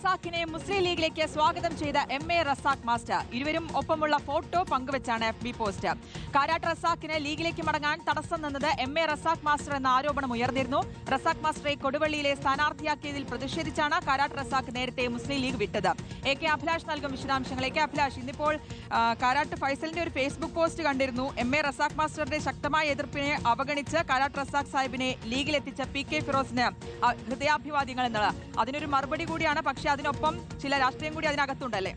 റസാഖിനെ മുസ്ലിം ലീഗിലേക്ക് സ്വാഗതം ചെയ്ത MA. Razak master. ഇരുവരും ഒപ്പമുള്ള ഫോട്ടോ പങ്കുവച്ചാണ് FB പോസ്റ്റ്. കാരാട്ട് റസാഖിന് ലീഗിലേക്ക് മടങ്ങാൻ തടസ്സം നിന്നത് എം.എ. റസാഖ് മാസ്റ്റർ എന്ന ആരോപണം ഉയർന്നിരുന്നു. റസാഖ് മാസ്റ്ററെ കൊടുവള്ളിയിലെ സ്ഥാനാർത്ഥിയാക്കിയതിൽ പ്രതിഷേധിച്ചാണ് കാരാട്ട് റസാഖ് നേരത്തെ മുസ്ലിം ലീഗ് വിട്ടത്. AK അഭിലാഷ് നൽകും വിശദാംശങ്ങൾ. AK അഭിലാഷ്, ഇന്നിപ്പോൾ കാരാട്ട് ഫൈസലിന്റെ ഒരു ഫേസ്ബുക്ക് പോസ്റ്റ് കണ്ടിരുന്നു. എം.എ. റസാഖ് മാസ്റ്ററുടെ ശക്തമായ എതിർപ്പിനെ അവഗണിച്ച് കാരാട്ട് റസാഖ് സാഹിബിനെ ലീഗിലെത്തിച്ച PK ഫിറോസിന് ഹൃദയാഭിവാദ്യങ്ങൾ എന്നത് അതിനൊരു മറുപടി കൂടിയാണ്. പക്ഷേ അതിനൊപ്പം ചില രാഷ്ട്രീയം കൂടി അതിനകത്തുണ്ടല്ലേ?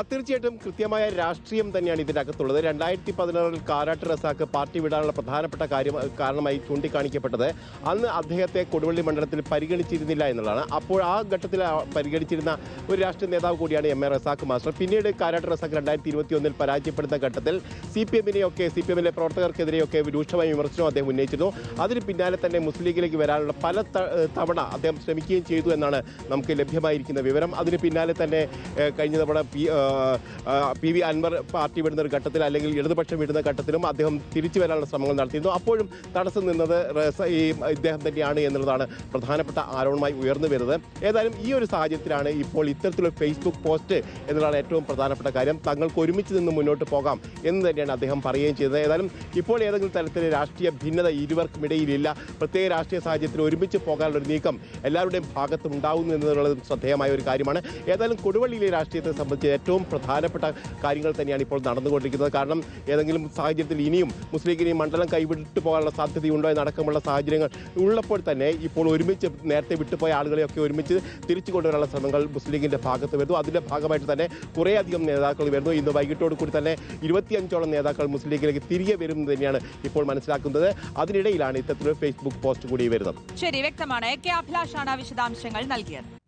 തീർച്ചയായിട്ടും കൃത്യമായ രാഷ്ട്രീയം തന്നെയാണ് ഇതിനകത്തുള്ളത്. 2016 കാരാട്ട് റസാഖ് പാർട്ടി വിടാനുള്ള പ്രധാനപ്പെട്ട കാരണമായി ചൂണ്ടിക്കാണിക്കപ്പെട്ടത് അന്ന് അദ്ദേഹത്തെ കൊടുവള്ളി മണ്ഡലത്തിൽ പരിഗണിച്ചിരുന്നില്ല എന്നുള്ളതാണ്. അപ്പോൾ ആ ഘട്ടത്തിൽ പരിഗണിച്ചിരുന്ന ഒരു രാഷ്ട്രീയ നേതാവ് കൂടിയാണ് എം.എ. റസാഖ് മാസ്റ്റർ. പിന്നീട് കാരാട്ട് റസാഖ് 2021 പരാജയപ്പെടുന്ന ഘട്ടത്തിൽ CPM-ലെ പ്രവർത്തകർക്കെതിരെയൊക്കെ രൂക്ഷമായ വിമർശനം അദ്ദേഹം ഉന്നയിച്ചിരുന്നു. അതിന് പിന്നാലെ തന്നെ മുസ്ലിം ലീഗിലേക്ക് വരാനുള്ള പല തവണ അദ്ദേഹം ശ്രമിക്കുകയും ചെയ്തു എന്നാണ് നമുക്ക് ലഭ്യമായിരിക്കുന്ന വിവരം. അതിന് പിന്നാലെ തന്നെ കഴിഞ്ഞ തവണ PV അൻവർ പാർട്ടി വിടുന്ന ഒരു ഘട്ടത്തിൽ അല്ലെങ്കിൽ ഇടതുപക്ഷം വിടുന്ന ഘട്ടത്തിലും അദ്ദേഹം തിരിച്ചു വരാനുള്ള ശ്രമങ്ങൾ നടത്തിയിരുന്നു. അപ്പോഴും തടസ്സം നിന്നത് ഇദ്ദേഹം തന്നെയാണ് എന്നുള്ളതാണ് പ്രധാനപ്പെട്ട ആരോപണമായി ഉയർന്നു വരുന്നത്. ഏതായാലും ഈ ഒരു സാഹചര്യത്തിലാണ് ഇപ്പോൾ ഇത്തരത്തിലുള്ള ഫേസ്ബുക്ക് പോസ്റ്റ് എന്നുള്ളതാണ് ഏറ്റവും പ്രധാനപ്പെട്ട കാര്യം. തങ്ങൾക്ക് ഒരുമിച്ച് നിന്ന് മുന്നോട്ട് പോകാം എന്ന് തന്നെയാണ് അദ്ദേഹം പറയുകയും ചെയ്തത്. ഏതായാലും ഇപ്പോൾ ഏതെങ്കിലും തരത്തിൽ രാഷ്ട്രീയ ഭിന്നത ഇരുവർക്കും ഇടയിലില്ല. പ്രത്യേക രാഷ്ട്രീയ സാഹചര്യത്തിൽ ഒരുമിച്ച് പോകാനുള്ള ഒരു നീക്കം എല്ലാവരുടെയും ഭാഗത്ത് ഉണ്ടാകുന്നു എന്നുള്ളത് ശ്രദ്ധേയമായ ഒരു കാര്യമാണ്. ഏതായാലും കൊടുവള്ളിയിലെ രാഷ്ട്രീയത്തെ സംബന്ധിച്ച് ഏറ്റവും പ്രധാനപ്പെട്ട കാര്യങ്ങൾ തന്നെയാണ് ഇപ്പോൾ നടന്നുകൊണ്ടിരിക്കുന്നത്. കാരണം ഏതെങ്കിലും സാഹചര്യത്തിൽ ഇനിയും മുസ്ലിം ലീഗിന് മണ്ഡലം കൈവിട്ടു പോകാനുള്ള സാധ്യതയുണ്ടോ എന്നടക്കമുള്ള സാഹചര്യങ്ങൾ ഉള്ളപ്പോൾ തന്നെ ഇപ്പോൾ ഒരുമിച്ച് നേരത്തെ വിട്ടുപോയ ആളുകളെയൊക്കെ ഒരുമിച്ച് തിരിച്ചു കൊണ്ടുവരാനുള്ള ശ്രമങ്ങൾ മുസ്ലിം ലീഗിൻ്റെ ഭാഗത്ത് വരുന്നു. അതിൻ്റെ ഭാഗമായിട്ട് തന്നെ കുറേയധികം നേതാക്കൾ വരുന്നു. ഇന്ന് വൈകിട്ടോട് കൂടി തന്നെ 25ഓളം നേതാക്കൾ മുസ്ലിം ലീഗിലേക്ക് തിരികെ വരുന്നത് തന്നെയാണ് ഇപ്പോൾ മനസ്സിലാക്കുന്നത്. അതിനിടയിലാണ് ഇത്തരത്തിലൊരു ഫേസ്ബുക്ക് പോസ്റ്റ് കൂടി വരുന്നത്. ശരി, വ്യക്തമാണ്. AK അഭിലാഷാണ് വിശദാംശങ്ങൾ നൽകിയത്.